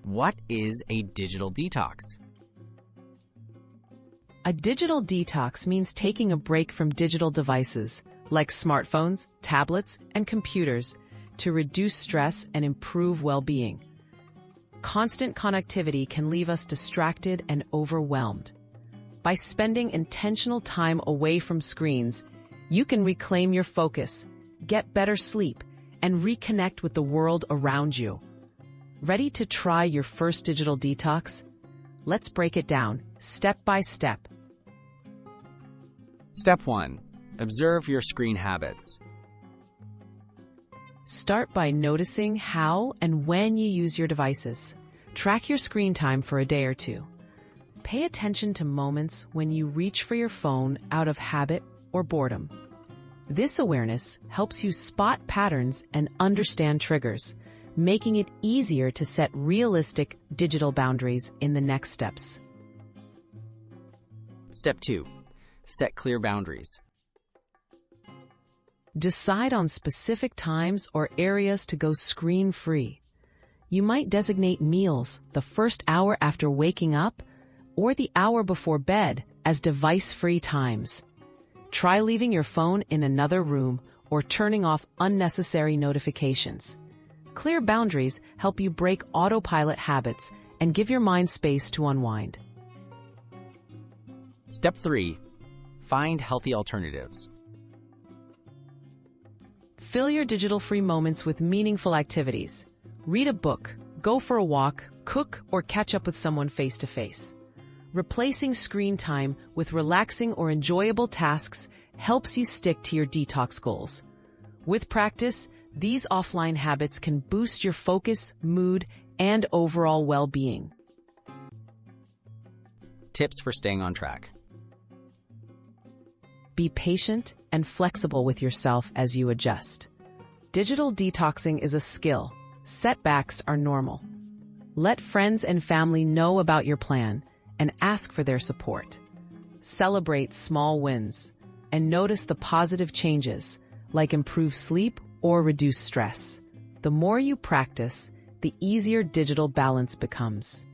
What is a digital detox? A digital detox means taking a break from digital devices like smartphones, tablets, and computers to reduce stress and improve well-being. Constant connectivity can leave us distracted and overwhelmed. By spending intentional time away from screens, you can reclaim your focus, get better sleep, and reconnect with the world around you. Ready to try your first digital detox? Let's break it down, step by step. Step 1. Observe your screen habits. Start by noticing how and when you use your devices. Track your screen time for a day or two. Pay attention to moments when you reach for your phone out of habit or boredom. This awareness helps you spot patterns and understand triggers, making it easier to set realistic digital boundaries in the next steps. Step 2. Set clear boundaries. Decide on specific times or areas to go screen-free. You might designate meals the first hour after waking up or the hour before bed as device-free times. Try leaving your phone in another room or turning off unnecessary notifications. Clear boundaries help you break autopilot habits and give your mind space to unwind. Step 3. Find healthy alternatives. Fill your digital-free moments with meaningful activities. Read a book, go for a walk, cook, or catch up with someone face-to-face. Replacing screen time with relaxing or enjoyable tasks helps you stick to your detox goals. With practice, these offline habits can boost your focus, mood, and overall well-being. Tips for staying on track. Be patient and flexible with yourself as you adjust. Digital detoxing is a skill. Setbacks are normal. Let friends and family know about your plan and ask for their support. Celebrate small wins and notice the positive changes, like improved sleep or reduced stress. The more you practice, the easier digital balance becomes.